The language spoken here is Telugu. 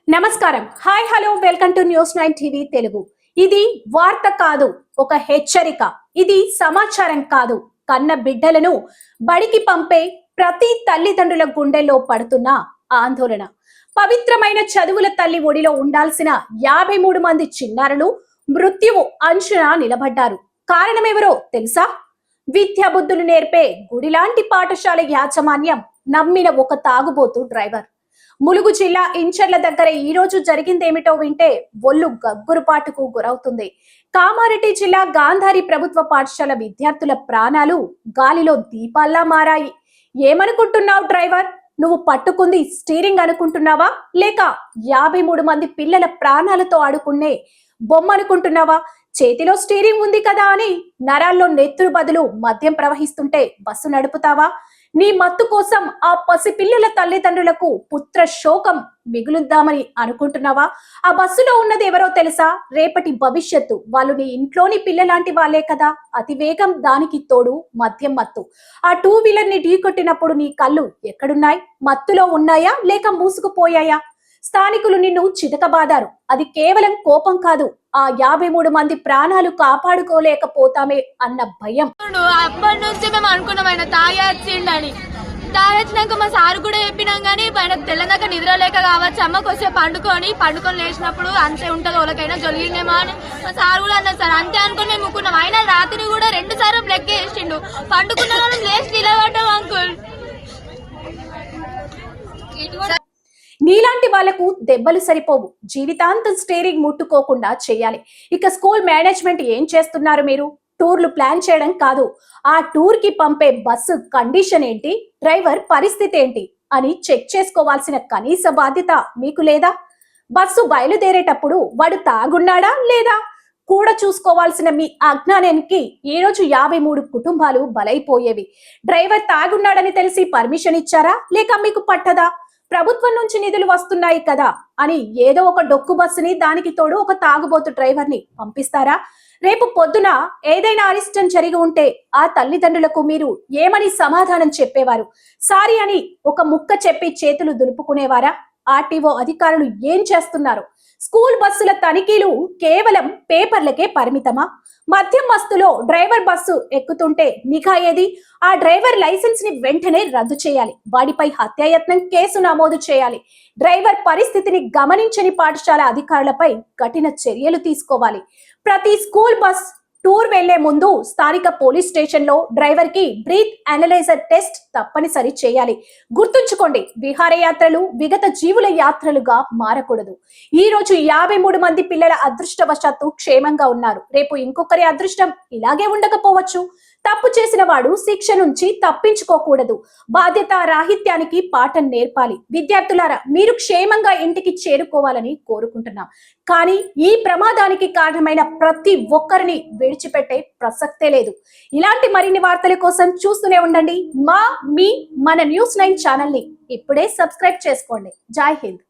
నమస్కారం. Hi hello welcome to news 9 TV Telugu. ఇది వార్త కాదు, ఒక హెచ్చరిక. ఇది సమాచారం కాదు, కన్న బిడ్డలను బడికి పంపే ప్రతి తల్లిదండ్రుల గుండెల్లో పడుతున్న ఆందోళన. పవిత్రమైన చదువుల తల్లి ఒడిలో ఉండాల్సిన 53 మంది చిన్నారులు మృత్యువు అంచున నిలబడ్డారు. కారణమెవరో తెలుసా? విద్యా బుద్ధులు నేర్పే గుడిలాంటి పాఠశాల యాజమాన్యం నమ్మిన ఒక తాగుబోతు డ్రైవర్. ములుగు జిల్లా ఇంచర్ల దగ్గర ఈ రోజు జరిగిందేమిటో వింటే ఒళ్ళు గగ్గురుపాటుకు గురవుతుంది. కామారెడ్డి జిల్లా గాంధారి ప్రభుత్వ పాఠశాల విద్యార్థుల ప్రాణాలు గాలిలో దీపాల్లా మారాయి. ఏమనుకుంటున్నావు డ్రైవర్? నువ్వు పట్టుకుంది స్టీరింగ్ అనుకుంటున్నావా, లేక 53 మంది పిల్లల ప్రాణాలతో ఆడుకునే బొమ్మ అనుకుంటున్నావా? చేతిలో స్టీరింగ్ ఉంది కదా అని నరాల్లో నెత్తురు బదులు మద్యం ప్రవహిస్తుంటే బస్సు నడుపుతావా? నీ మత్తు కోసం ఆ పసిపిల్లల తల్లిదండ్రులకు పుత్ర శోకం మిగులుద్దామని అనుకుంటున్నావా? ఆ బస్సులో ఉన్నది ఎవరో తెలుసా? రేపటి భవిష్యత్తు. వాళ్ళు నీ ఇంట్లోని పిల్లలాంటి వాళ్ళే కదా. అతి వేగం, దానికి తోడు మద్యం మత్తు. ఆ 2 వీలర్ ని ఢీకొట్టినప్పుడు నీ కళ్ళు ఎక్కడున్నాయి? మత్తులో ఉన్నాయా లేక మూసుకుపోయాయా? స్థానికులు నిన్ను చితకబాదారు. అది కేవలం కోపం కాదు, ఆ 53 మంది ప్రాణాలు కాపాడుకోలేకపోతామే అన్న భయం. అప్పటి నుంచి మేము అనుకున్నాం ఆయన తాగేసిండని. తాగేసినాక మా సార్ కూడా చెప్పినాం కానీ ఆయన తెల్లదాకా నిద్ర లేక కావచ్చు, అమ్మకు వస్తే పండుకొని లేచినప్పుడు అంతే ఉంటుంది, వాళ్ళకైనా జొలిగిందేమో అని మా సార్ కూడా అన్నారు. సార్ అంతే అనుకుని మేము ముక్కున్నాం. ఆయన రాత్రి కూడా 2 సార్లు బ్లెక్ వేసిండు. పండుకున్న వాళ్ళని లేచి నిలబడ్డాం అంకుల్. నీలాంటి వాళ్లకు దెబ్బలు సరిపోవు, జీవితాంతం స్టీరింగ్ ముట్టుకోకుండా చేయాలి. ఇక స్కూల్ మేనేజ్మెంట్ ఏం చేస్తున్నారు మీరు? టూర్లు ప్లాన్ చేయడం కాదు, ఆ టూర్ కి పంపే బస్సు కండిషన్ ఏంటి, డ్రైవర్ పరిస్థితి ఏంటి అని చెక్ చేసుకోవాల్సిన కనీస బాధ్యత మీకు లేదా? బస్సు బయలుదేరేటప్పుడు వాడు తాగున్నాడా లేదా కూడా చూసుకోవాల్సిన మీ అజ్ఞానానికి ఈ రోజు 53 కుటుంబాలు బలైపోయేవి. డ్రైవర్ తాగున్నాడని తెలిసి పర్మిషన్ ఇచ్చారా, లేక మీకు పట్టదా? ప్రభుత్వం నుంచి నిధులు వస్తున్నాయి కదా అని ఏదో ఒక డొక్కు బస్సుని, దానికి తోడు ఒక తాగుబోతు డ్రైవర్ ని పంపిస్తారా? రేపు పొద్దున ఏదైనా అరిష్టం జరిగి ఉంటే ఆ తల్లిదండ్రులకు మీరు ఏమని సమాధానం చెప్పేవారు? సారీ అని ఒక ముక్క చెప్పి చేతులు దులుపుకునేవారా? ఆర్టీఓ అధికారులు ఏం చేస్తున్నారు? స్కూల్ బస్సుల తనిఖీలు కేవలం పేపర్లకే పరిమితమా? మద్యం మస్తులో డ్రైవర్ బస్సు ఎక్కుతుంటే నిఘా ఏది? ఆ డ్రైవర్ లైసెన్స్ ని వెంటనే రద్దు చేయాలి. వాడిపై హత్యాయత్నం కేసు నమోదు చేయాలి. డ్రైవర్ పరిస్థితిని గమనించని పాఠశాల అధికారులపై కఠిన చర్యలు తీసుకోవాలి. ప్రతి స్కూల్ బస్ టూర్ వెళ్లే ముందు స్థానిక పోలీస్ స్టేషన్ లో డ్రైవర్ కి బ్రీత్ అనలైజర్ టెస్ట్ తప్పనిసరి చేయాలి. గుర్తుంచుకోండి, విహారయాత్రలు విగత జీవుల యాత్రలుగా మారకూడదు. ఈ రోజు 53 మంది పిల్లల అదృష్టవశాత్తు క్షేమంగా ఉన్నారు. రేపు ఇంకొకరి అదృష్టం ఇలాగే ఉండకపోవచ్చు. తప్పు చేసిన వాడు శిక్ష నుంచి తప్పించుకోకూడదు. బాధ్యత రాహిత్యానికి పాఠం నేర్పాలి. విద్యార్థులారా, మీరు క్షేమంగా ఇంటికి చేరుకోవాలని కోరుకుంటున్నాం. కానీ ఈ ప్రమాదానికి కారణమైన ప్రతి ఒక్కరిని విడిచిపెట్టే ప్రసక్తే లేదు. ఇలాంటి మరిన్ని వార్తల కోసం చూస్తూనే ఉండండి మన న్యూస్ 9 ఛానల్ ని. ఇప్పుడే సబ్స్క్రైబ్ చేసుకోండి. జై హింద్.